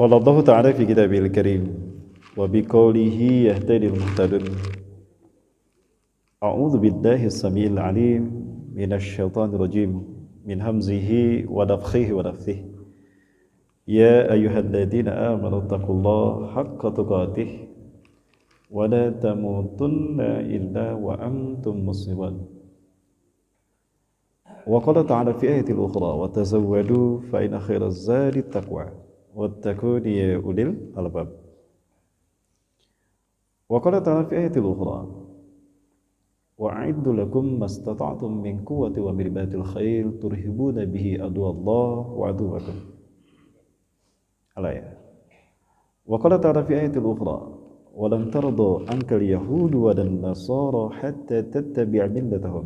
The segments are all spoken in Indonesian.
قال الله تعالى في كتابه الكريم وبقوله يهتدي المهتدون أعوذ بالله السميع العليم من الشيطان الرجيم من همزه ونفخه ونفثه يا أيها الذين آمنوا اتقوا الله حق تقاته ولا تموتن إلا وأنتم مسلمون وقال تعالى في آية أخرى وتزودوا فإن خير الزاد التقوى واتقون يا أولي الألباب وقال تعالى في آية أخرى وأعدوا لكم ما استطعتم من قوة ومن رباط الخيل ترهبون به عدو الله وعدوكم الآية وقال تعالى في آية أخرى ولن ترضى عنك اليهود ولا النصارى حتى تتبع ملتهم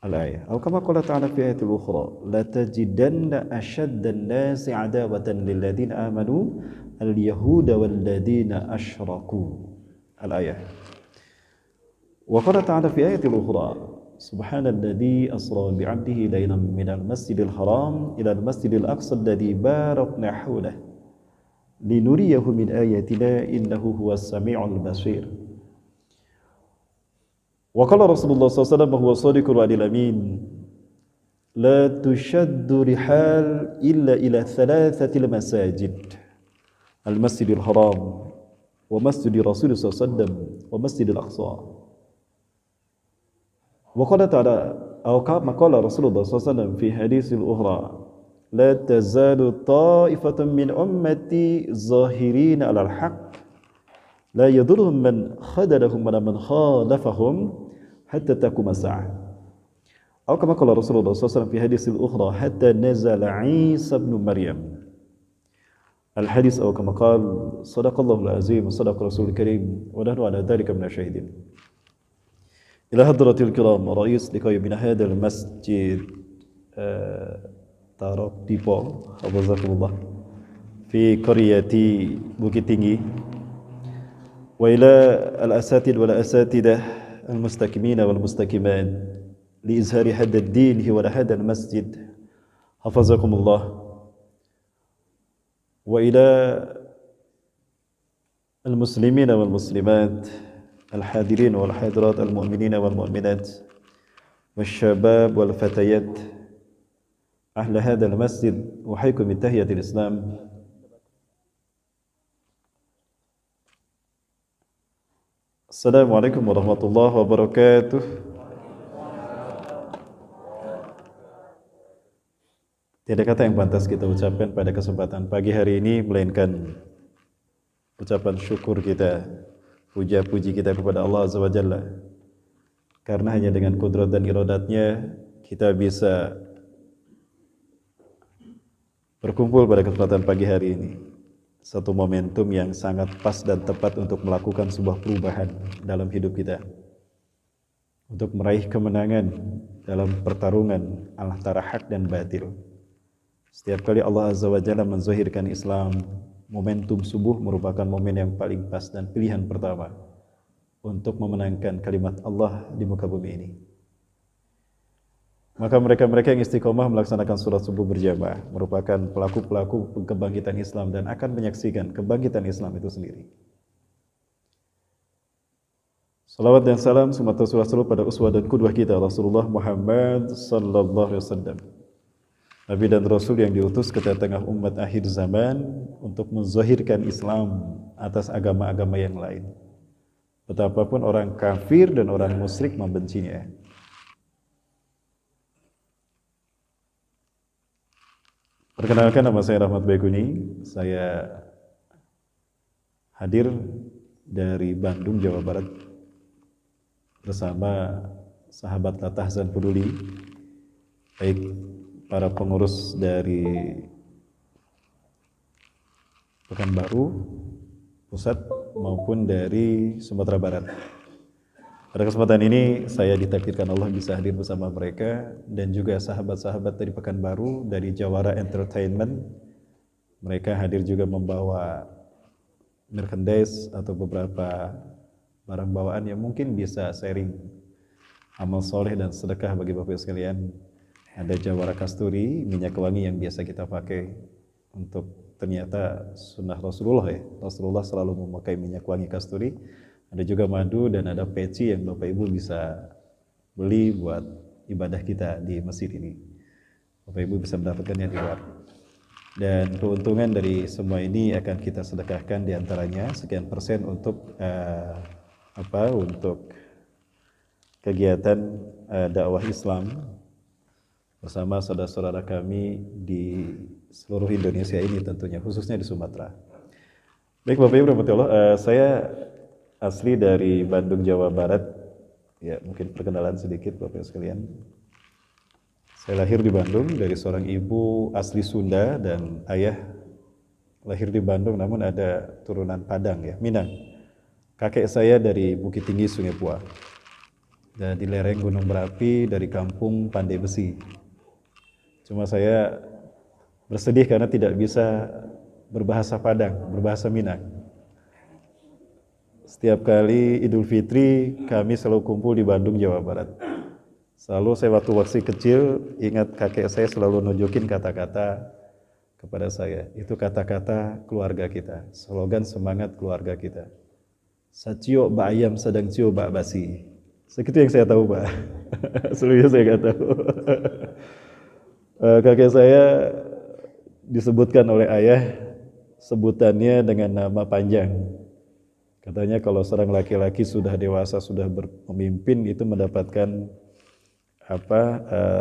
الآية أو كما قال تعالى في آية أخرى لتجدن أشد الناس عداوة للذين آمنوا اليهود والذين أشركوا الآية وقال تعالى في آية أخرى سبحان الذي أسرى بعبده ليلا من المسجد الحرام إلى المسجد الأقصى الذي باركنا حوله لنريه من آياتنا إنه هو السميع البصير وقال رسول الله صلى الله عليه وسلم وهو صادق الوعد الأمين لا تشد رحال إلا إلى ثلاثة المساجد المسجد الحرام ومسجد رسول الله صلى الله عليه وسلم ومسجد الأقصى وقال تعالى أو كما قال رسول الله صلى الله عليه وسلم في حديث الأخرى لا تزال طائفة من أمتي ظاهرين على الحق لا يضرهم من خذلهم ولا من خالفهم حتى تقوم الساعة أو كما قال رسول الله صلى الله عليه وسلم في حديث الأخرى حتى نزل عيسى ابن مريم الحديث أو كما قال صدق الله العظيم وصدق رسول الكريم ونحن على ذلك من الشاهدين إلى حضرة الكرام رئيس لقاء من هذا المسجد Tarok Dipo Hafizakumullah في قرية Bukit Tinggi وإلى الأساتذة والأساتذة المستكمين والمستكمات لإظهار هذا الدين ولا هذا المسجد حفظكم الله وإلى المسلمين والمسلمات الحاضرين والحاضرات المؤمنين والمؤمنات والشباب والفتيات أهل هذا المسجد أحييكم بتحية الإسلام Assalamualaikum warahmatullahi wabarakatuh. Tiada kata yang pantas kita ucapkan pada kesempatan pagi hari ini melainkan ucapan syukur kita, puja-puji kita kepada Allah Azza wa Jalla. Karena hanya dengan kudrat dan iradatnya kita bisa berkumpul pada kesempatan pagi hari ini. Satu momentum yang sangat pas dan tepat untuk melakukan sebuah perubahan dalam hidup kita. Untuk meraih kemenangan dalam pertarungan antara hak dan batil. Setiap kali Allah Azza wa Jalla menzahirkan Islam, momentum subuh merupakan momen yang paling pas dan pilihan pertama untuk memenangkan kalimat Allah di muka bumi ini. Maka mereka-mereka yang istiqomah melaksanakan sholat subuh berjamaah merupakan pelaku-pelaku kebangkitan Islam dan akan menyaksikan kebangkitan Islam itu sendiri. Salawat dan salam semata selalu pada uswah dan qudwah kita Rasulullah Muhammad sallallahu alaihi wasallam. Nabi dan Rasul yang diutus ke tengah umat akhir zaman untuk menzahirkan Islam atas agama-agama yang lain. Betapapun orang kafir dan orang musyrik membencinya. Perkenalkan, nama saya Rahmat Baikuni. Saya hadir dari Bandung, Jawa Barat bersama sahabat Latahzan Peduli, baik para pengurus dari Pekanbaru Pusat maupun dari Sumatera Barat. Pada kesempatan ini saya ditakdirkan Allah bisa hadir bersama mereka dan juga sahabat-sahabat dari Pekanbaru dari Jawara Entertainment. Mereka hadir juga membawa merchandise atau beberapa barang bawaan yang mungkin bisa sharing amal soleh dan sedekah bagi Bapak sekalian. Ada Jawara Kasturi, minyak wangi yang biasa kita pakai untuk ternyata sunnah Rasulullah ya. Rasulullah selalu memakai minyak wangi kasturi. Ada juga madu dan ada peci yang Bapak Ibu bisa beli buat ibadah kita di masjid ini. Bapak Ibu bisa mendapatkannya di luar. Dan keuntungan dari semua ini akan kita sedekahkan diantaranya sekian persen untuk untuk kegiatan dakwah Islam bersama saudara-saudara kami di seluruh Indonesia ini tentunya, khususnya di Sumatera. Baik Bapak Ibu rahmatullah, saya asli dari Bandung, Jawa Barat. Ya, mungkin perkenalan sedikit Bapak Ibu sekalian. Saya lahir di Bandung dari seorang ibu asli Sunda dan ayah lahir di Bandung namun ada turunan Padang ya, Minang. Kakek saya dari Bukit Tinggi Sungai Pua. Dan di lereng Gunung Merapi dari kampung Pandai Besi. Cuma saya bersedih karena tidak bisa berbahasa Padang, berbahasa Minang. Setiap kali Idul Fitri kami selalu kumpul di Bandung, Jawa Barat. Selalu saya waktu kecil ingat kakek saya selalu nunjukin kata-kata kepada saya. Itu kata-kata keluarga kita, slogan semangat keluarga kita. Sacio ba ayam sedang cio ba basi. Segitu yang saya tahu Pak. Seluruhnya saya nggak tahu. Kakek saya disebutkan oleh ayah sebutannya dengan nama panjang. Katanya kalau seorang laki-laki sudah dewasa, sudah berpemimpin itu mendapatkan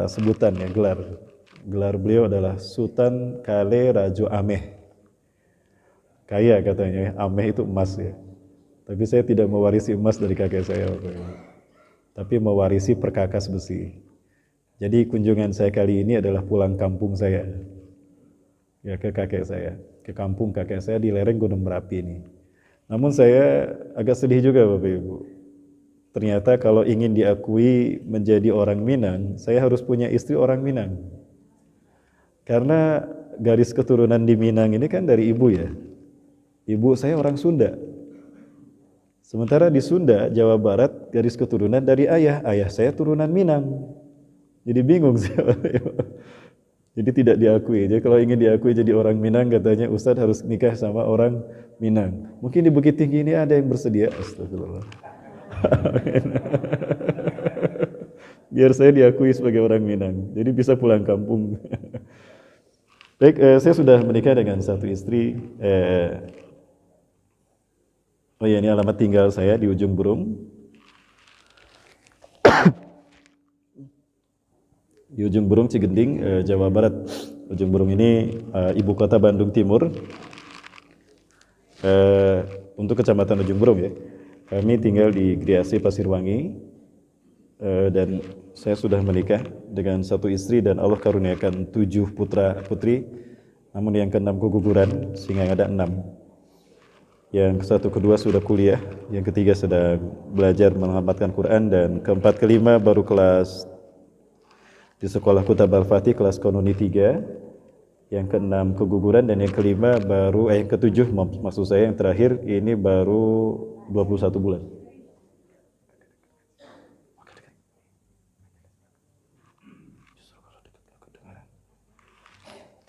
sebutan ya, gelar. Gelar beliau adalah Sultan Kale Rajo Ameh. Kaya katanya, Ameh itu emas ya. Tapi saya tidak mewarisi emas dari kakek saya, tapi mewarisi perkakas besi. Jadi kunjungan saya kali ini adalah pulang kampung saya, ya ke kakek saya, ke kampung kakek saya di lereng Gunung Merapi ini. Namun saya agak sedih juga Bapak Ibu. Ternyata kalau ingin diakui menjadi orang Minang, saya harus punya istri orang Minang. Karena garis keturunan di Minang ini kan dari ibu ya. Ibu saya orang Sunda. Sementara di Sunda, Jawa Barat, garis keturunan dari ayah. Ayah saya turunan Minang. Jadi bingung saya. Jadi tidak diakui. Jadi kalau ingin diakui jadi orang Minang, katanya Ustadz harus nikah sama orang Minang. Mungkin di Bukit Tinggi ini ada yang bersedia. Astagfirullah. Biar saya diakui sebagai orang Minang. Jadi bisa pulang kampung. Baik, saya sudah menikah dengan satu istri. Oh ya, ini alamat tinggal saya di Ujung Berung. Di Ujung Berung, Cigending, Jawa Barat. Ujung Berung ini ibu kota Bandung Timur. Untuk kecamatan Ujung Berung ya. Kami tinggal di Griase Pasirwangi. Dan saya sudah menikah dengan satu istri dan Allah karuniakan 7 putra putri. Namun yang ke-6 keguguran sehingga ada 6. Yang ke-1 ke-2 sudah kuliah, yang ke-3 sedang belajar menamatkan Quran, dan ke-4 ke-5 baru kelas di sekolah Kutab Al-Fatih kelas Kononi 3, yang ke-6 keguguran, dan yang ke-5 baru yang ke-7 maksud saya yang terakhir ini baru 21 bulan.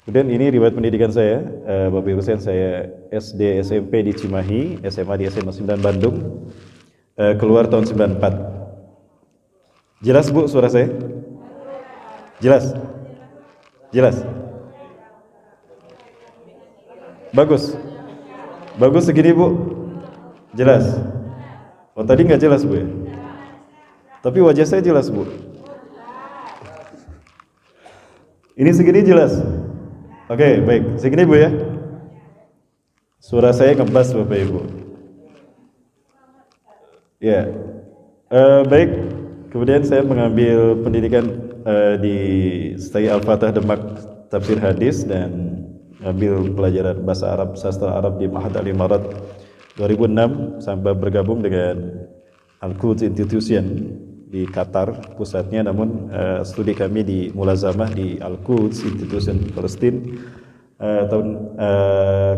Kemudian ini riwayat pendidikan saya, Bapak Ibu sekalian, saya SD SMP di Cimahi, SMA di SMA 9 Bandung, keluar tahun 94. Jelas Bu suara saya? Jelas? Jelas? Bagus? Bagus segini Bu? Jelas? Oh tadi nggak jelas Bu ya? Tapi wajah saya jelas Bu? Ini segini jelas? Oke, baik. Segini Bu ya. Suara saya ngebas Bapak Ibu. Ya. Baik. Kemudian saya mengambil pendidikan di Stai Al-Fatah Demak Tafsir Hadis dan ambil pelajaran bahasa Arab, sastra Arab di Ma'had Al-Imarat 2006 sampai bergabung dengan Al-Quds Institution di Qatar pusatnya, namun studi kami di Mulazamah di Al-Quds Institution Palestina.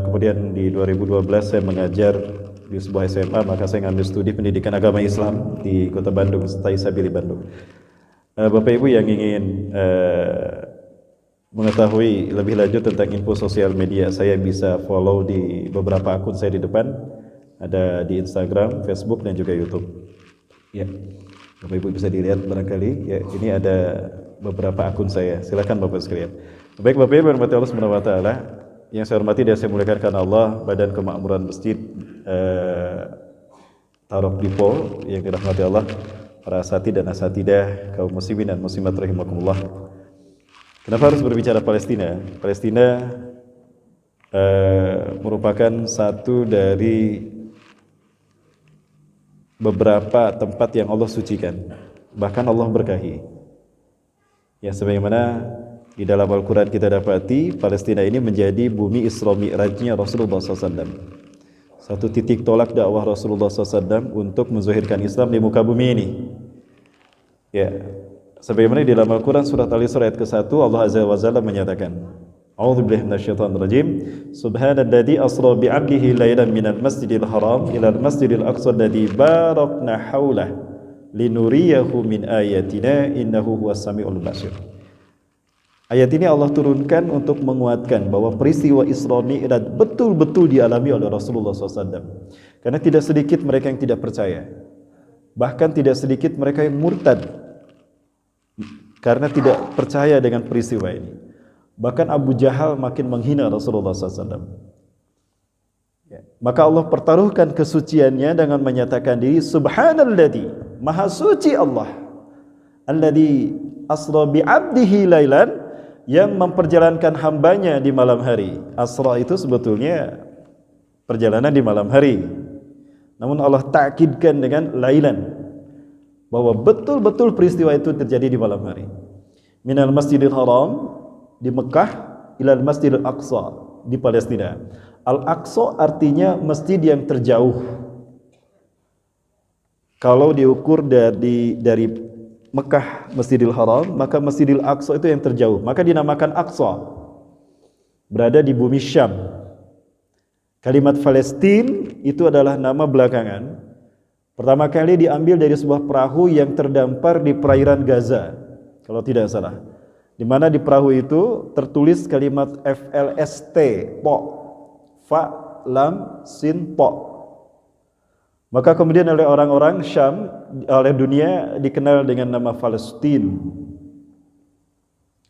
Kemudian di 2012 saya mengajar di sebuah SMA, maka saya ngambil studi pendidikan agama Islam di Kota Bandung, Stai Sabili Bandung. Bapak Ibu yang ingin mengetahui lebih lanjut tentang info sosial media, saya bisa follow di beberapa akun saya di depan, ada di Instagram, Facebook, dan juga YouTube. Ya, Bapak Ibu bisa dilihat barangkali. Ya, ini ada beberapa akun saya. Silakan Bapak sekalian. Baik Bapak Ibu, hormati Allah Subhanahu wa taala. Yang saya hormati dan saya muliakan karena Allah, Badan Kemakmuran Masjid Tarok Dipo yang dirahmati Allah, para asatidz dan asatidah, kaum muslimin dan muslimat rahimakumullah. Kenapa harus berbicara Palestina? Palestina merupakan satu dari beberapa tempat yang Allah sucikan, bahkan Allah berkahi. Ya, sebagaimana di dalam Al-Quran kita dapati, Palestina ini menjadi bumi Isra Mi'rajnya Rasulullah SAW. Satu titik tolak dakwah Rasulullah SAW untuk menzahirkan Islam di muka bumi ini. Ya, sebagaimana di dalam Al-Quran surat Al-Isra ayat ke-1, Allah Azza wa Jalla menyatakan, A'udzubillahi minasyaitonir rajim. Subhanalladzi asra bi'abdihi lailan minal masjidil haram ilal masjidil aqsa alladzi barakna haulah linuriyahu min ayatina innahu huwas samiul basir. Ayat ini Allah turunkan untuk menguatkan bahwa peristiwa Isra Mi'raj betul-betul dialami oleh Rasulullah SAW. Karena tidak sedikit mereka yang tidak percaya, bahkan tidak sedikit mereka yang murtad karena tidak percaya dengan peristiwa ini. Bahkan Abu Jahal makin menghina Rasulullah SAW. Ya. Maka Allah pertaruhkan kesuciannya dengan menyatakan diri Subhanalladzi, Maha Suci Allah, Alladzi asra bi'abdihi lailan, yang memperjalankan hambanya di malam hari. Asra itu sebetulnya perjalanan di malam hari, namun Allah takkidkan dengan lailan, bahwa betul-betul peristiwa itu terjadi di malam hari. Minal Masjidil Haram di Mekah ilal Masjidil Aqsa di Palestina. Al-Aqsa artinya masjid yang terjauh. Kalau diukur dari Mekah Masjidil Haram, maka Masjidil Aqsa itu yang terjauh, maka dinamakan Aqsa, berada di bumi Syam. Kalimat Palestina itu adalah nama belakangan. Pertama kali diambil dari sebuah perahu yang terdampar di perairan Gaza, kalau tidak salah, di mana di perahu itu tertulis kalimat FLST, po, fa, lam, sin, po. Maka kemudian oleh orang-orang Syam, oleh dunia dikenal dengan nama Palestina.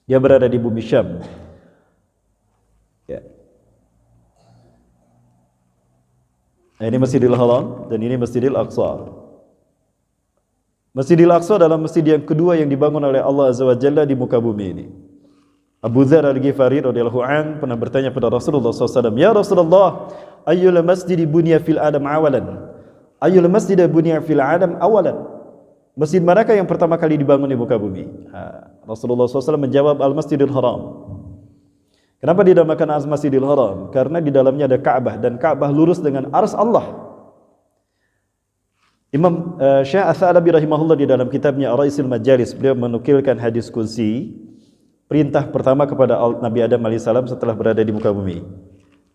Dia berada di bumi Syam. Ya. Ini Masjidil Haram dan ini Masjidil Aqsa. Masjidil Aqsa adalah masjid yang kedua yang dibangun oleh Allah Azza wa Jalla di muka bumi ini. Abu Dzar Al-Ghifari radhiyallahu an pernah bertanya pada Rasulullah SAW, "Ya Rasulullah, ayyul masjidi bunya fil adam awalan?" Ayyul masjid bunya fil adam awalan. Masjid manakah yang pertama kali dibangun di muka bumi? Rasulullah SAW menjawab Al-Masjidil Haram. Kenapa dinamakan Al-Masjidil Haram? Karena di dalamnya ada Ka'bah, dan Ka'bah lurus dengan arsy Allah. Imam Syekh Ats-Tsalabi rahimahullah di dalam kitabnya Ar-Raisul Majalis, beliau menukilkan hadis qudsi, perintah pertama kepada Nabi Adam alaihissalam setelah berada di muka bumi.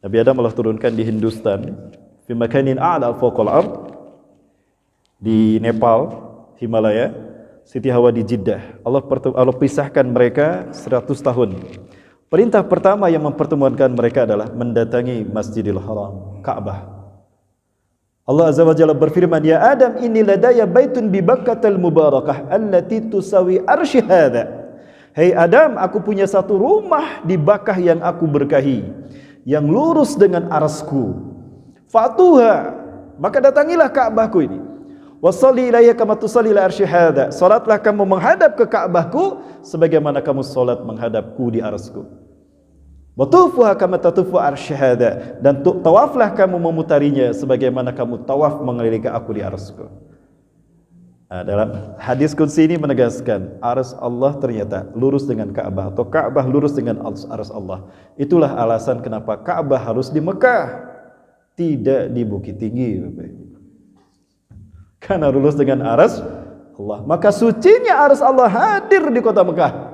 Nabi Adam Allah turunkan di Hindustan, fi makanin a'la fawqal ard, di Nepal, Himalaya, Siti Hawa di Jeddah. Allah pisahkan mereka 100 tahun. Perintah pertama yang mempertemukan mereka adalah mendatangi Masjidil Haram, Ka'bah. Allah Azza wa Jalla berfirman, "Ya Adam, inni ladaya baitun bi Bakkatal mubarakah allati tusawi arsy hadza." Hei Adam, aku punya satu rumah di Bakkah yang aku berkahi, yang lurus dengan arsku. Fatuha, maka datangilah Ka'bahku ini. Wassalli ilayya kama tusalli ila arsy hadza. Salatlah kamu menghadap ke Ka'bahku sebagaimana kamu salat menghadapku di arsku. Wa tufuha kama tatufu arsy hadza, dan tawaflah kamu memutarinya sebagaimana kamu tawaf mengelilingi aku di arsku. Dalam hadis qudsi ini menegaskan arsy Allah ternyata lurus dengan Ka'bah, atau Ka'bah lurus dengan arsy Allah. Itulah alasan kenapa Ka'bah harus di Mekah, tidak di Bukit Tinggi, Bapak Ibu. Karena lurus dengan arsy Allah, maka sucinya arsy Allah hadir di kota Mekah.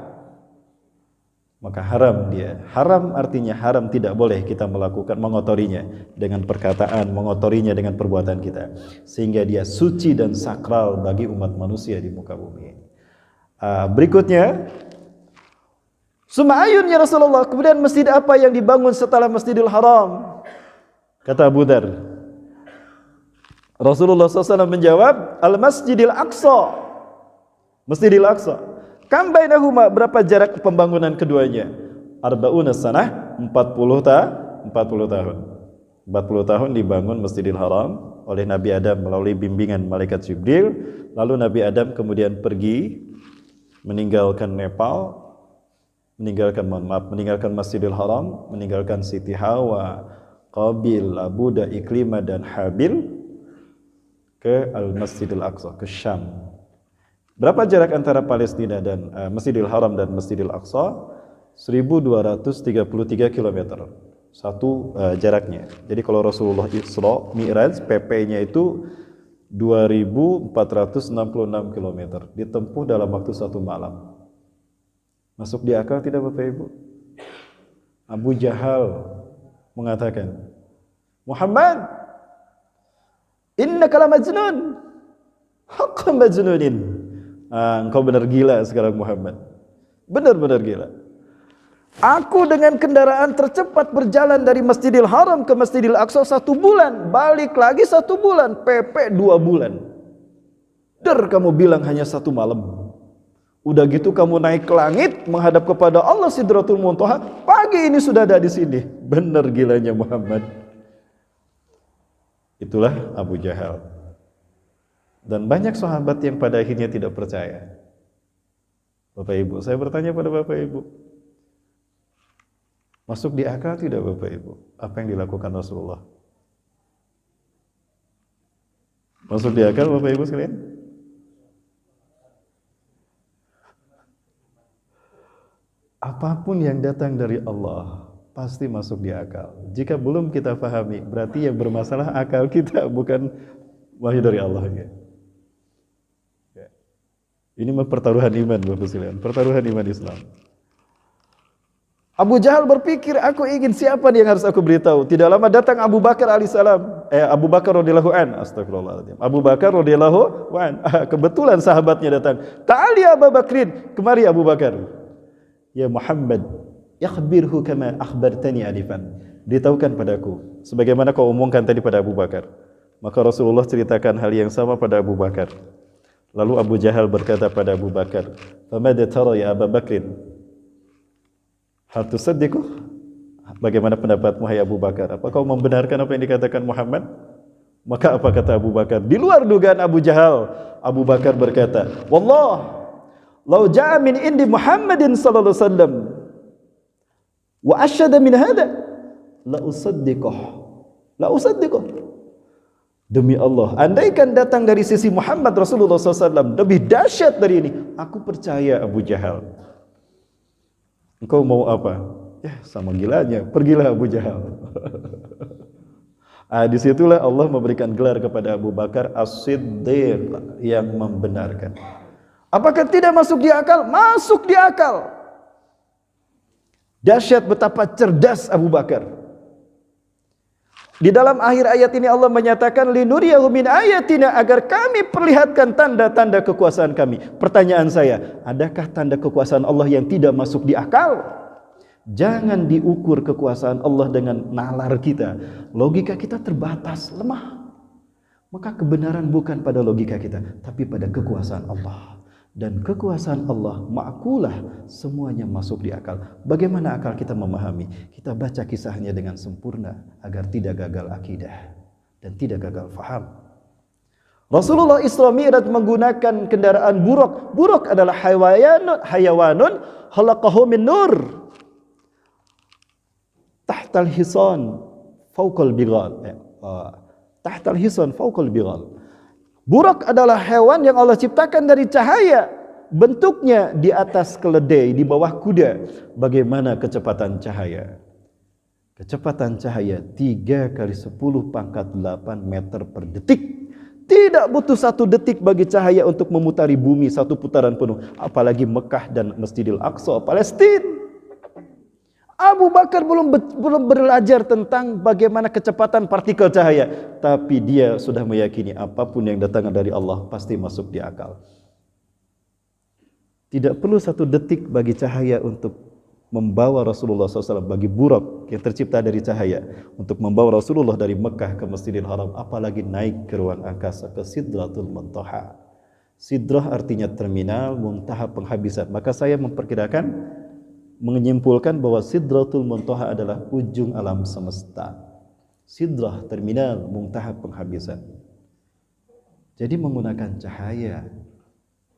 Maka haram dia. Haram artinya haram, tidak boleh kita melakukan, mengotorinya dengan perkataan, mengotorinya dengan perbuatan kita, sehingga dia suci dan sakral bagi umat manusia di muka bumi. Berikutnya, Summa ayun ya Rasulullah, kemudian masjid apa yang dibangun setelah Masjidil Haram? Kata Abu Dzar. Rasulullah SAW menjawab, Al-Masjidil Aqsa. Masjidil Aqsa. Kam bainahuma, berapa jarak pembangunan keduanya? Arba'una sanah, 40 tahun. 40 tahun dibangun Masjidil Haram oleh Nabi Adam melalui bimbingan malaikat Jibril. Lalu Nabi Adam kemudian pergi meninggalkan Nepal, meninggalkan Masjidil Haram, meninggalkan Siti Hawa, Qabil, Abuda, Iklimah dan Habil ke Al-Masjidil Aqsa, ke Syam. Berapa jarak antara Palestina dan Masjidil Haram dan Masjidil Aqsa? 1233 km. Satu jaraknya. Jadi kalau Rasulullah Isra Mi'raj, PP-nya itu 2466 km. Ditempuh dalam waktu 1 malam. Masuk di akal tidak Bapak Ibu? Abu Jahal mengatakan, Muhammad, innaka la majnun. Haqqan majnunin. Engkau benar gila sekarang Muhammad. Benar-benar gila. Aku dengan kendaraan tercepat berjalan dari Masjidil Haram ke Masjidil Aqsa 1 bulan, balik lagi 1 bulan, PP 2 bulan. Kamu bilang hanya 1 malam. Udah gitu kamu naik ke langit menghadap kepada Allah Sidratul Muntaha, pagi ini sudah ada di sini. Benar gilanya Muhammad. Itulah Abu Jahal. Dan banyak sahabat yang pada akhirnya tidak percaya. Bapak Ibu, saya bertanya pada Bapak Ibu, masuk di akal tidak Bapak Ibu apa yang dilakukan Rasulullah? Masuk di akal Bapak Ibu sekalian? Apapun yang datang dari Allah pasti masuk di akal. Jika belum kita pahami, berarti yang bermasalah akal kita, bukan wahyu dari Allah. Ini pertaruhan iman Bapak sekalian, pertaruhan iman Islam. Abu Jahal berpikir, aku ingin siapa yang harus aku beritahu. Tidak lama datang Abu Bakar alaihissalam. Abu Bakar radhiyallahu an. Astagfirullahaladzim. Abu Bakar radhiyallahu an. Kebetulan sahabatnya datang. Ta'ali Abu Bakrin. Kemari Abu Bakar. Ya Muhammad, yakhbirhu kama akhbartani anifan. Beritahukan padaku sebagaimana kau omongkan tadi pada Abu Bakar. Maka Rasulullah ceritakan hal yang sama pada Abu Bakar. Lalu Abu Jahal berkata pada Abu Bakar, "Famadha tara ya Abu Bakrin?" Hal tusaddiqu? Bagaimana pendapatmu hai Abu Bakar? Apa kau membenarkan apa yang dikatakan Muhammad? Maka apa kata Abu Bakar? Di luar dugaan Abu Jahal, Abu Bakar berkata, "Wallah, law ja'a min indi Muhammadin sallallahu alaihi wasallam wa asyhada min hada, la usaddiquh." La usaddiquh. Demi Allah, andaikan datang dari sisi Muhammad Rasulullah SAW lebih dahsyat dari ini, aku percaya Abu Jahal. Engkau mau apa? Ya sama gilanya, pergilah Abu Jahal. Disitulah Allah memberikan gelar kepada Abu Bakar As-Siddiq, yang membenarkan. Apakah tidak masuk di akal? Masuk di akal. Dahsyat betapa cerdas Abu Bakar. Di dalam akhir ayat ini Allah menyatakan linuriyahu min ayatina, agar kami perlihatkan tanda-tanda kekuasaan kami. Pertanyaan saya, adakah tanda kekuasaan Allah yang tidak masuk di akal? Jangan diukur kekuasaan Allah dengan nalar kita. Logika kita terbatas, lemah. Maka kebenaran bukan pada logika kita, tapi pada kekuasaan Allah. Dan kekuasaan Allah ma'kulah, semuanya masuk di akal. Bagaimana akal kita memahami? Kita baca kisahnya dengan sempurna agar tidak gagal akidah dan tidak gagal faham. Rasulullah Isra Mi'raj menggunakan kendaraan buruk. Buruk adalah hayawanun khalaqahu min nur. Tahtal hisan fawqal bighal. Tahtal hisan fawqal bighal. Buruk adalah hewan yang Allah ciptakan dari cahaya. Bentuknya di atas keledai, di bawah kuda. Bagaimana kecepatan cahaya? Kecepatan cahaya 3 kali 10 pangkat 8 meter per detik. Tidak butuh 1 detik bagi cahaya untuk memutari bumi 1 putaran penuh. Apalagi Mekah dan Masjidil Aqsa, Palestina. Abu Bakar belum belajar tentang bagaimana kecepatan partikel cahaya, tapi dia sudah meyakini apapun yang datang dari Allah pasti masuk di akal. Tidak perlu 1 detik bagi cahaya untuk membawa Rasulullah SAW bagi burak yang tercipta dari cahaya untuk membawa Rasulullah dari Mekah ke Masjidil Haram, apalagi naik ke ruang angkasa ke Sidratul Muntaha. Sidrah artinya terminal, muntaha penghabisan. Maka saya memperkirakan, menyimpulkan bahwa Sidratul Muntaha adalah ujung alam semesta. Sidrah terminal, muntaha penghabisan. Jadi menggunakan cahaya,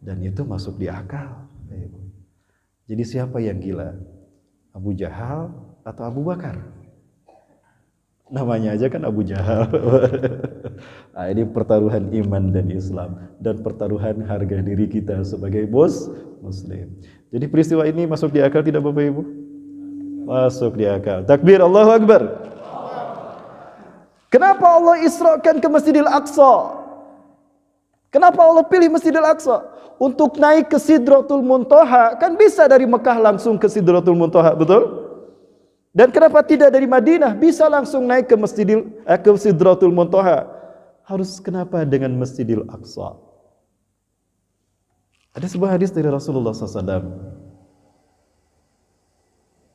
dan itu masuk di akal. Jadi siapa yang gila? Abu Jahal atau Abu Bakar? Namanya aja kan Abu Jahal. Nah, ini pertaruhan iman dan Islam, dan pertaruhan harga diri kita sebagai Muslim. Jadi peristiwa ini masuk di akal tidak Bapak Ibu? Masuk di akal. Takbir, Allahu Akbar. Kenapa Allah isra'kan ke Masjidil Aqsa? Kenapa Allah pilih Masjidil Aqsa? Untuk naik ke Sidratul Muntaha, kan bisa dari Mekah langsung ke Sidratul Muntaha, betul? Dan kenapa tidak dari Madinah? Bisa langsung naik ke ke Sidratul Muntaha. Harus kenapa dengan Masjidil Aqsa? Ada sebuah hadis dari Rasulullah SAW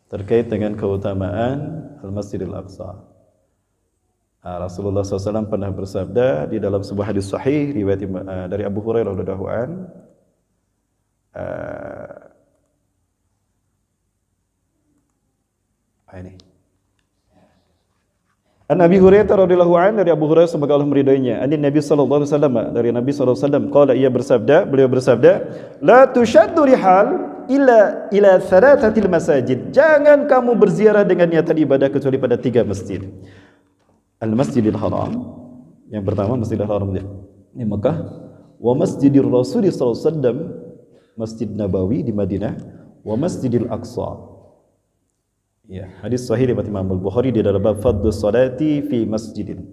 terkait dengan keutamaan Al-Masjidil Aqsa. Rasulullah SAW pernah bersabda di dalam sebuah hadis sahih riwayat dari Abu Hurairah radhiyallahu anhu, ini An Abi Hurairah radhiyallahu anhu, dari Abu Hurairah semoga Allah meridainya, Nabi sallallahu alaihi wasallam, dari Nabi sallallahu alaihi wasallam, beliau bersabda, la tushaddu rihal ila thalathatil masajid. Jangan kamu berziarah dengan niatan ibadah kecuali pada 3 masjid. Al-Masjidil Haram, yang pertama Masjidil Haram di Mekah, wa Masjidir Rasul sallallahu alaihi wasallam, Masjid Nabawi di Madinah, wa Masjidil Aqsa. Ya, hadis sahih riwayat Imam Al-Bukhari di dalam bab fadlus salati fi masjidin.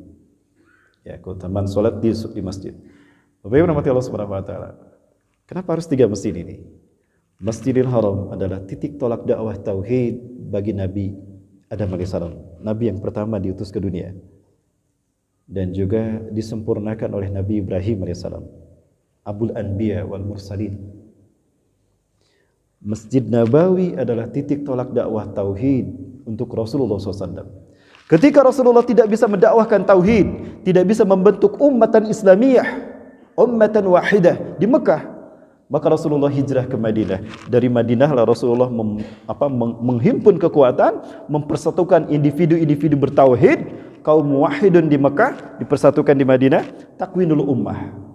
Ya, keutamaan salat di masjid. Bapak Ibu rahmati Allah Subhanahu wa taala. Kenapa harus 3 masjid ini? Masjidil Haram adalah titik tolak dakwah tauhid bagi Nabi Adam alaihissalam, nabi yang pertama diutus ke dunia, dan juga disempurnakan oleh Nabi Ibrahim alaihissalam, Abul Anbiya wal Mursalin. Masjid Nabawi adalah titik tolak dakwah tauhid untuk Rasulullah SAW. Ketika Rasulullah tidak bisa mendakwahkan tauhid, tidak bisa membentuk ummatan Islamiyah, ummatan wahidah di Mekah, maka Rasulullah hijrah ke Madinah. Dari Madinah lah Rasulullah menghimpun kekuatan, mempersatukan individu-individu bertauhid, kaum muwahhidun di Mekah dipersatukan di Madinah, takwinul ummah.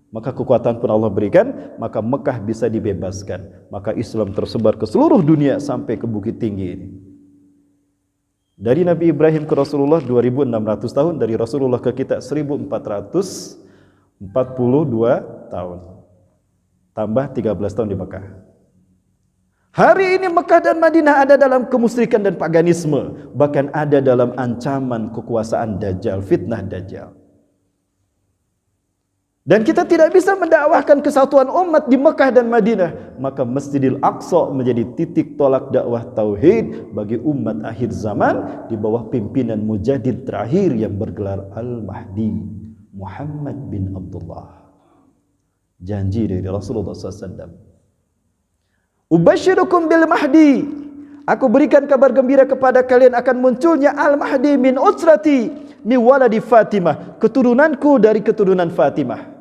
Maka kekuatan pun Allah berikan, maka Mekah bisa dibebaskan. Maka Islam tersebar ke seluruh dunia sampai ke Bukit Tinggi ini. Dari Nabi Ibrahim ke Rasulullah 2600 tahun, dari Rasulullah ke kita 1442 tahun. Tambah 13 tahun di Mekah. Hari ini Mekah dan Madinah ada dalam kemusyrikan dan paganisme, bahkan ada dalam ancaman kekuasaan Dajjal, fitnah Dajjal. Dan kita tidak bisa mendakwahkan kesatuan umat di Mekah dan Madinah, maka Masjidil Aqsa menjadi titik tolak dakwah tauhid bagi umat akhir zaman di bawah pimpinan mujaddid terakhir yang bergelar Al-Mahdi, Muhammad bin Abdullah. Janji dari Rasulullah SAW. Ubasyirukum bil Mahdi. Aku berikan kabar gembira kepada kalian akan munculnya Al-Mahdi min usrati min waladi Fatimah, keturunanku dari keturunan Fatimah.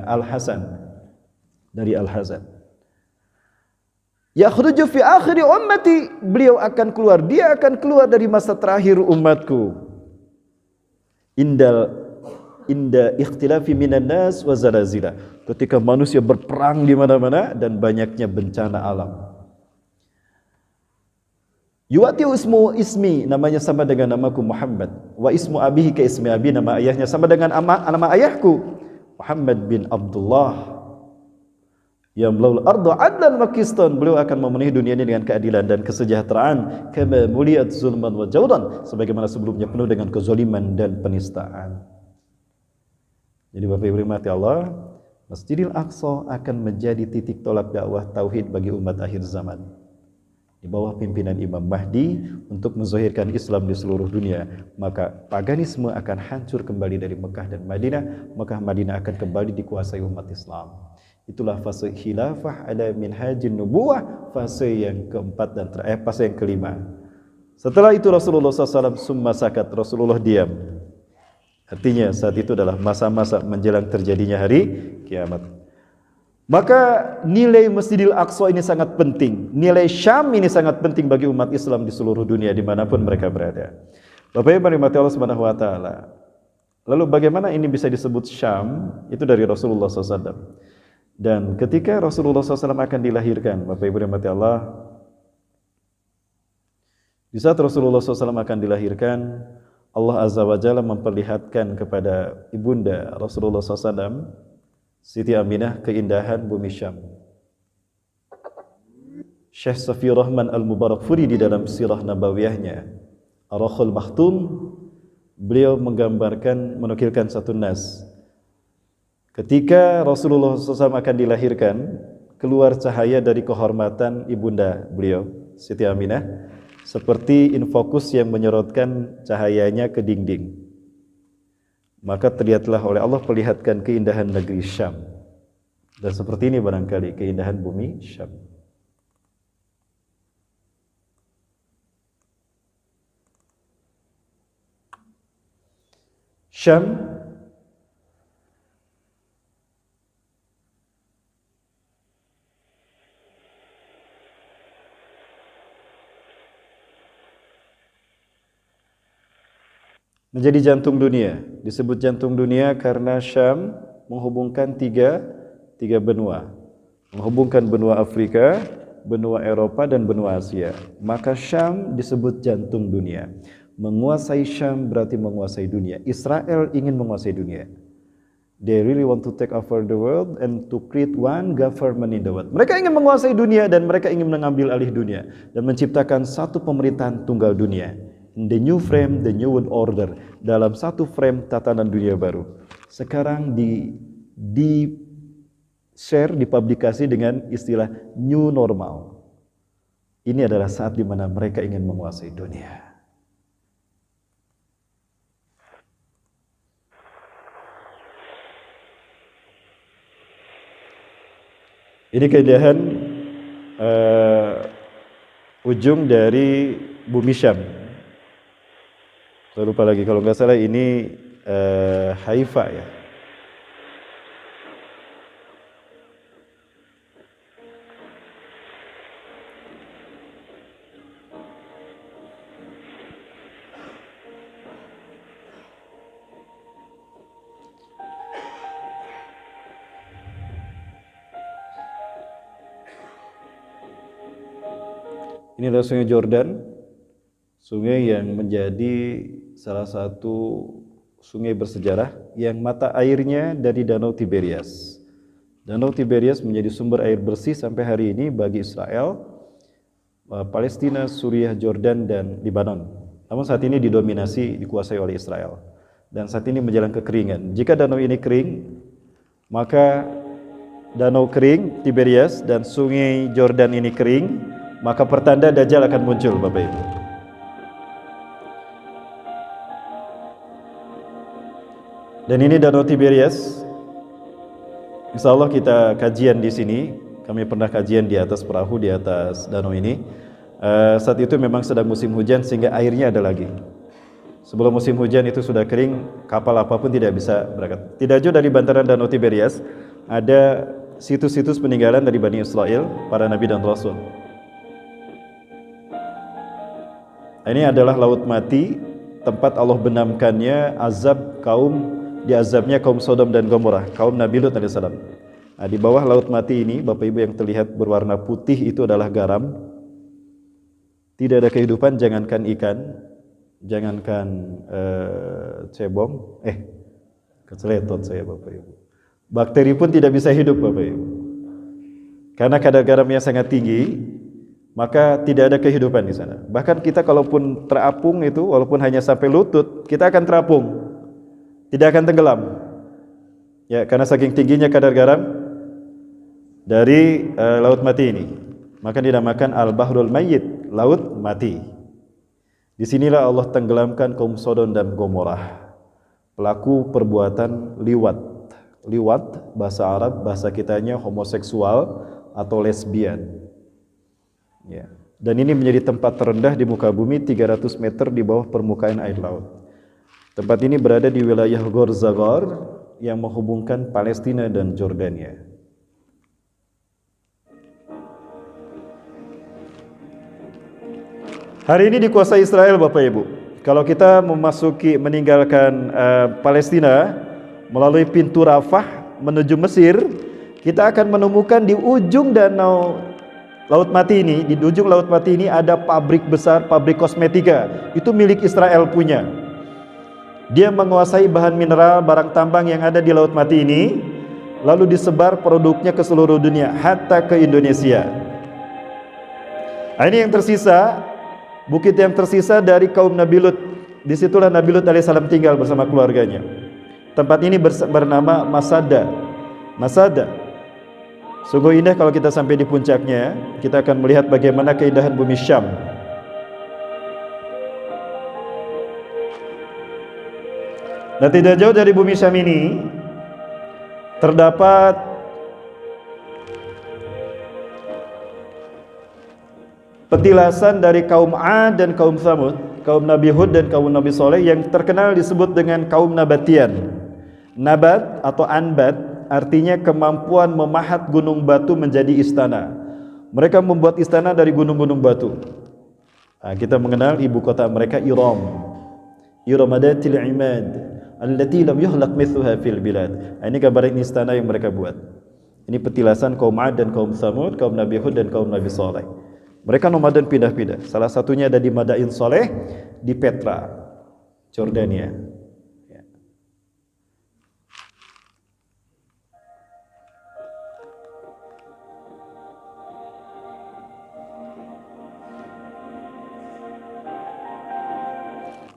Al-Hasan dari Al-Hasan. Yakhruju fi akhiri ummati, beliau akan keluar, dia akan keluar dari masa terakhir umatku. Inda ikhtilafi minan nas wa zalazila, ketika manusia berperang di mana-mana dan banyaknya bencana alam. Yuwati ismi, namanya sama dengan namaku Muhammad. Wa ismu abihi ka ismi abi, nama ayahnya sama dengan nama ayahku, Muhammad bin Abdullah. Yamlaul ardu adlan wa qistan, beliau akan memenuhi dunia ini dengan keadilan dan kesejahteraan. Kama muliyat zulman wa jawran, sebagaimana sebelumnya penuh dengan kezaliman dan penistaan. Jadi Bapak Ibu rahmati Allah, Masjidil Aqsa akan menjadi titik tolak dakwah tauhid bagi umat akhir zaman. Di bawah pimpinan Imam Mahdi untuk menzahirkan Islam di seluruh dunia, maka paganisme akan hancur kembali dari Mekah dan Madinah, maka Madinah akan kembali dikuasai umat Islam. Itulah fase khilafah ala minhajin nubuwah, fase yang keempat dan terakhir, fase yang kelima. Setelah itu Rasulullah SAW summa sakat, Rasulullah diam. Artinya saat itu adalah masa-masa menjelang terjadinya hari kiamat. Maka nilai Masjidil Aqsa ini sangat penting. Nilai Syam ini sangat penting bagi umat Islam di seluruh dunia dimanapun mereka berada. Bapak Ibu rahmati Allah Subhanahu wa taala. Lalu bagaimana ini bisa disebut Syam? Itu dari Rasulullah SAW. Dan ketika Rasulullah SAW akan dilahirkan, Bapak Ibu rahmati Allah, di saat Rasulullah SAW akan dilahirkan, Allah Azza wa Jalla memperlihatkan kepada ibunda Rasulullah SAW, Siti Aminah, keindahan bumi Syam. Syekh Safi Rahman Al-Mubarakfuri di dalam sirah nabawiyahnya Ar-Rakhul Makhtum, beliau menggambarkan, menukilkan satu nas. Ketika Rasulullah SAW akan dilahirkan, keluar cahaya dari kehormatan ibunda beliau, Siti Aminah, seperti infokus yang menyorotkan cahayanya ke dinding. Maka terlihatlah oleh Allah perlihatkan keindahan negeri Syam. Dan seperti ini barangkali keindahan bumi Syam. Syam menjadi jantung dunia. Disebut jantung dunia karena Syam menghubungkan tiga benua. Menghubungkan benua Afrika, benua Eropa, dan benua Asia. Maka Syam disebut jantung dunia. Menguasai Syam berarti menguasai dunia. Israel ingin menguasai dunia. They really want to take over the world and to create one government in the world. Mereka ingin menguasai dunia dan mereka ingin mengambil alih dunia dan menciptakan satu pemerintahan tunggal dunia. The new frame, the new world order, dalam satu frame tatanan dunia baru. Sekarang di share, dipublikasi dengan istilah new normal. Ini adalah saat di mana mereka ingin menguasai dunia. Ini keindahan ujung dari bumi Syam. Saya lupa lagi, kalau nggak salah ini Haifa ya. Ini adalah sungai Jordan, sungai yang menjadi salah satu sungai bersejarah yang mata airnya dari Danau Tiberias. Danau Tiberias menjadi sumber air bersih sampai hari ini bagi Israel, Palestina, Suriah, Jordan, dan Lebanon. Namun saat ini dikuasai oleh Israel. Dan saat ini menjelang kekeringan. Jika danau ini kering, maka danau kering, Tiberias, dan sungai Jordan ini kering, maka pertanda Dajjal akan muncul, Bapak Ibu. Dan ini Danau Tiberias. Insya Allah kita kajian di sini. Kami pernah kajian di atas perahu, di atas danau ini. Saat itu memang sedang musim hujan sehingga airnya ada lagi. Sebelum musim hujan itu sudah kering, kapal apapun tidak bisa berangkat. Tidak jauh dari bantaran Danau Tiberias ada situs-situs peninggalan dari Bani Israel, para nabi dan rasul. Ini adalah laut mati, tempat Allah benamkannya azab diazabnya kaum Sodom dan Gomorrah, kaum Nabi Lut alaihissalam. Nah, di bawah laut mati ini, Bapak Ibu, yang terlihat berwarna putih itu adalah garam. Tidak ada kehidupan, jangankan ikan, jangankan cebong, keceletot saya, Bapak Ibu. Bakteri pun tidak bisa hidup, Bapak Ibu. Karena kadar garamnya sangat tinggi, maka tidak ada kehidupan di sana. Bahkan kita kalaupun terapung itu, walaupun hanya sampai lutut, kita akan terapung, tidak akan tenggelam. Ya, karena saking tingginya kadar garam dari laut mati ini. Maka dinamakan Al-Bahrul Mayyit, laut mati. Disinilah Allah tenggelamkan kaum Sodom dan Gomorrah, pelaku perbuatan liwat. Liwat, bahasa Arab, bahasa kitanya homoseksual atau lesbian. Ya. Dan ini menjadi tempat terendah di muka bumi 300 meter di bawah permukaan air laut. Tempat ini berada di wilayah Ghor Zaghar yang menghubungkan Palestina dan Jordania. Hari ini dikuasai Israel, Bapak Ibu. Kalau kita meninggalkan Palestina melalui pintu Rafah menuju Mesir, kita akan menemukan di ujung danau Laut Mati ini, di ujung Laut Mati ini ada pabrik besar, pabrik kosmetika. Itu milik Israel punya. Dia menguasai bahan mineral, barang tambang yang ada di Laut Mati ini, lalu disebar produknya ke seluruh dunia, hatta ke Indonesia. Nah, ini yang tersisa, bukit yang tersisa dari kaum Nabi Lut. Disitulah Nabi Lut alaihissalam tinggal bersama keluarganya. Tempat ini bernama Masada. Sungguh indah kalau kita sampai di puncaknya. Kita akan melihat bagaimana keindahan bumi Syam. Nah, tidak jauh dari bumi Syam ini terdapat petilasan dari kaum Ad dan kaum Tsamud, kaum Nabi Hud dan kaum Nabi Soleh, yang terkenal disebut dengan kaum Nabatian. Nabat atau Anbat artinya kemampuan memahat gunung batu menjadi istana. Mereka membuat istana dari gunung-gunung batu. Nah, kita mengenal ibu kota mereka Iram. Iramadatil Imad allati lam yuhlaq mithluha fil bilad. Nah, ini gambaran istana yang mereka buat. Ini petilasan kaum Ad dan kaum Tsamud, kaum Nabi Hud dan kaum Nabi Saleh. Mereka nomaden pindah-pindah. Salah satunya ada di Madain Saleh di Petra, Jordania. Ya.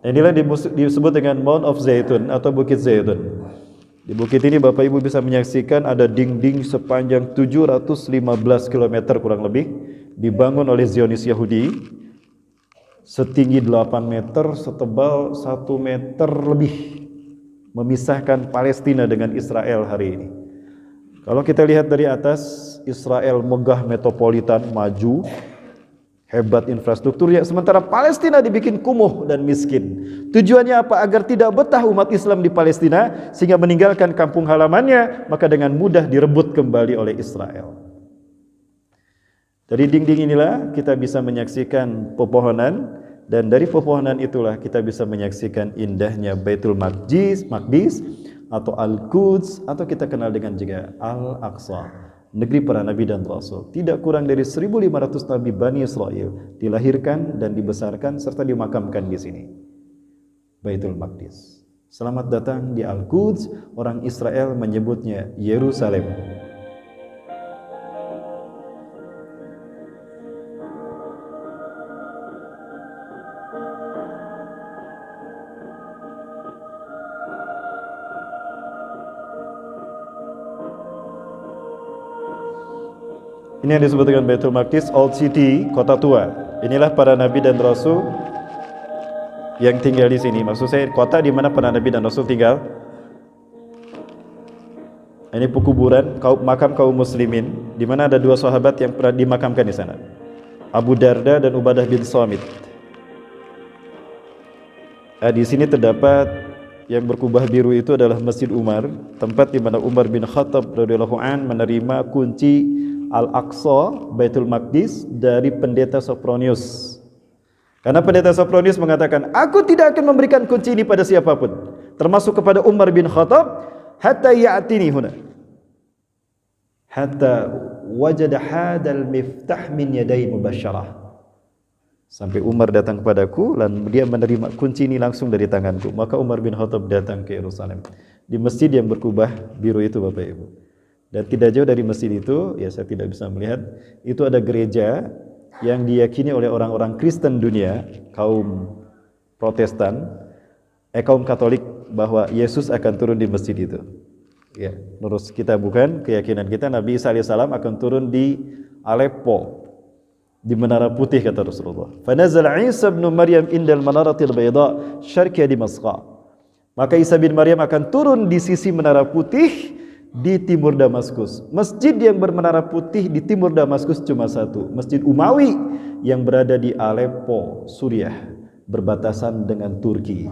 Inilah disebut dengan Mount of Zaitun atau Bukit Zaitun. Di bukit ini Bapak Ibu bisa menyaksikan ada dinding sepanjang 715 km kurang lebih, dibangun oleh Zionis Yahudi, setinggi 8 meter, setebal 1 meter lebih, memisahkan Palestina dengan Israel hari ini. Kalau kita lihat dari atas, Israel megah, metropolitan, maju, hebat infrastrukturnya, sementara Palestina dibikin kumuh dan miskin. Tujuannya apa? Agar tidak betah umat Islam di Palestina sehingga meninggalkan kampung halamannya, maka dengan mudah direbut kembali oleh Israel. Dari dinding inilah kita bisa menyaksikan pepohonan, dan dari pepohonan itulah kita bisa menyaksikan indahnya Baitul Maqdis atau Al-Quds, atau kita kenal dengan juga Al-Aqsa, negeri para nabi dan rasul. Tidak kurang dari 1.500 nabi Bani Israel dilahirkan dan dibesarkan serta dimakamkan di sini. Baitul Maqdis. Selamat datang di Al-Quds, orang Israel menyebutnya Yerusalem. Ini yang disebut dengan Baitul Maqdis, Old City, kota tua. Inilah para nabi dan rasul yang tinggal di sini. Maksud saya kota di mana para nabi dan rasul tinggal. Ini pekuburan makam kaum muslimin, di mana ada 2 sahabat yang pernah dimakamkan di sana, Abu Darda dan Ubadah bin Samit. Di sini terdapat yang berkubah biru, itu adalah Masjid Umar, tempat di mana Umar bin Khattab radhiyallahu an menerima kunci Al-Aqsa, Baitul Maqdis dari pendeta Sopronius. Karena pendeta Sopronius mengatakan, aku tidak akan memberikan kunci ini pada siapapun, termasuk kepada Umar bin Khattab, hatta ya'tini huna, hatta wajada hadal miftah min yadai mubasyarah. Sampai Umar datang kepadaku dan dia menerima kunci ini langsung dari tanganku. Maka Umar bin Khattab datang ke Yerusalem, di masjid yang berkubah biru itu, Bapak Ibu. Dan tidak jauh dari masjid itu, ya saya tidak bisa melihat, itu ada gereja yang diyakini oleh orang-orang Kristen dunia, kaum Protestan, kaum Katolik, bahwa Yesus akan turun di masjid itu. Ya, menurut kita bukan keyakinan kita, Nabi Isa alaihissalam akan turun di Aleppo, di Menara Putih, kata Rasulullah. Fanazala Isa bin Maryam indal manaratil bayda syarqiyya Damasqa. Maka Isa bin Maryam akan turun di sisi Menara Putih di timur Damaskus. Masjid yang bermenara putih di timur Damaskus cuma satu, Masjid Umawi yang berada di Aleppo, Suriah, berbatasan dengan Turki.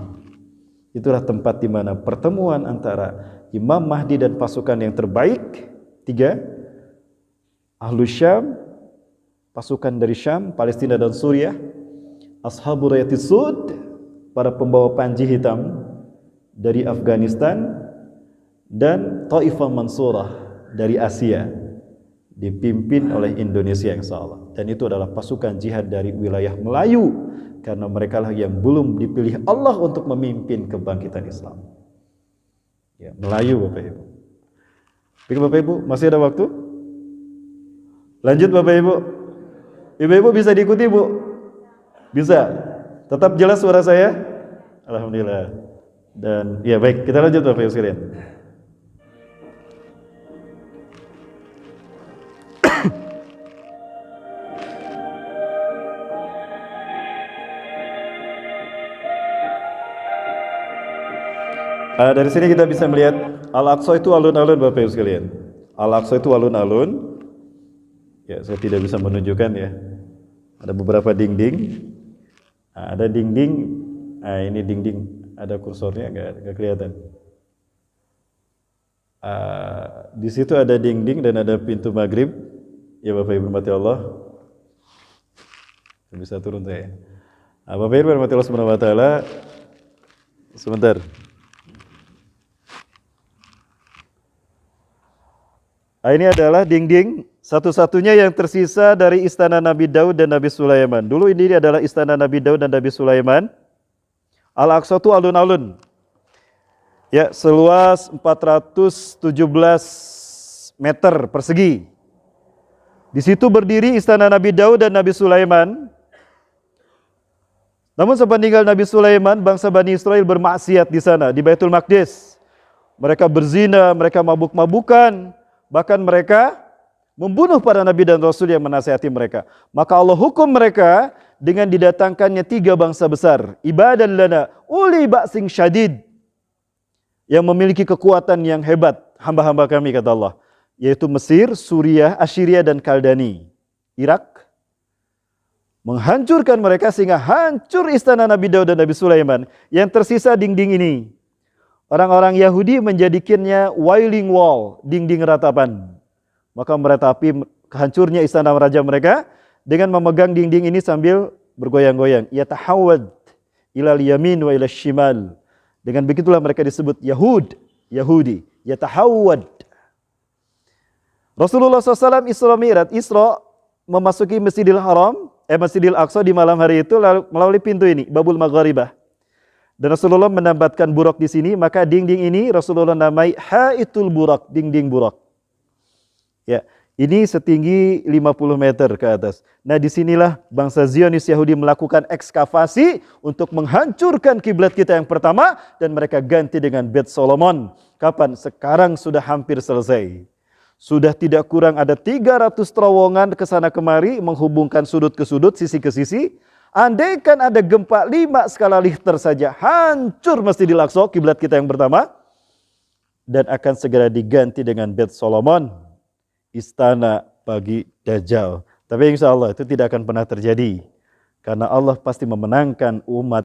Itulah tempat di mana pertemuan antara Imam Mahdi dan pasukan yang terbaik, 3, Ahlus Syam, pasukan dari Syam, Palestina dan Suriah, Ashabur Rayatis Sud, para pembawa panji hitam dari Afghanistan, dan Taifah Mansurah dari Asia, dipimpin oleh Indonesia insyaAllah. Dan itu adalah pasukan jihad dari wilayah Melayu, karena mereka lah yang belum dipilih Allah untuk memimpin kebangkitan Islam. Ya, Melayu Bapak Ibu. Baik Bapak Ibu, masih ada waktu? Lanjut Bapak Ibu. Ibu-ibu bisa diikuti Bu? Bisa? Tetap jelas suara saya? Alhamdulillah. Dan ya baik, kita lanjut Bapak Ibu sekalian. Dari sini kita bisa melihat Al-Aqsa itu alun-alun Bapak Ibu sekalian. Al-Aqsa itu alun-alun. Ya, saya tidak bisa menunjukkan ya. Ada beberapa dinding. Ada dinding. Ini dinding. Ada kursornya nggak kelihatan. Di situ ada dinding dan ada pintu maghrib. Ya Bapak Ibu hormati Allah. Bisa turun saya. Bapak Ibu hormati Allah Subhanahu wa taala. Sebentar. Ini adalah dinding satu-satunya yang tersisa dari istana Nabi Daud dan Nabi Sulaiman. Dulu ini adalah istana Nabi Daud dan Nabi Sulaiman. Al-Aqsa itu alun-alun. Ya, seluas 417 meter persegi. Di situ berdiri istana Nabi Daud dan Nabi Sulaiman. Namun sepeninggal Nabi Sulaiman, bangsa Bani Israel bermaksiat di sana, di Baitul Maqdis. Mereka berzina, mereka mabuk-mabukan. Bahkan mereka membunuh para nabi dan rasul yang menasihati mereka. Maka Allah hukum mereka dengan didatangkannya 3 bangsa besar. Ibadan lana uli ba'sing syadid. Yang memiliki kekuatan yang hebat. Hamba-hamba kami kata Allah. Yaitu Mesir, Suriah, Assyria dan Kaldani. Irak. Menghancurkan mereka sehingga hancur istana Nabi Daud dan Nabi Sulaiman. Yang tersisa dinding ini. Orang-orang Yahudi menjadikannya Wailing Wall, dinding ratapan. Maka meratapi hancurnya istana raja mereka dengan memegang dinding ini sambil bergoyang-goyang. Yatahawad ilal yamin wa ilal shimal. Dengan begitulah mereka disebut Yahudi. Yatahawad. Rasulullah SAW Isra memasuki Masjidil Haram, Masjidil Aqsa di malam hari itu melalui pintu ini, Babul Magharibah. Dan Rasulullah menambatkan burak di sini, maka dinding ini Rasulullah namai Haitul Burak, dinding burak. Ya, ini setinggi 50 meter ke atas. Nah, disinilah bangsa Zionis Yahudi melakukan ekskavasi untuk menghancurkan kiblat kita yang pertama dan mereka ganti dengan Bait Solomon. Kapan? Sekarang sudah hampir selesai. Sudah tidak kurang ada 300 terowongan ke sana kemari menghubungkan sudut ke sudut, sisi ke sisi. Andaikan ada gempa 5 skala Richter saja, hancur Masjidil Aqsa, kiblat kita yang pertama, dan akan segera diganti dengan Bait Solomon, istana bagi Dajjal. Tapi insya Allah itu tidak akan pernah terjadi, karena Allah pasti memenangkan umat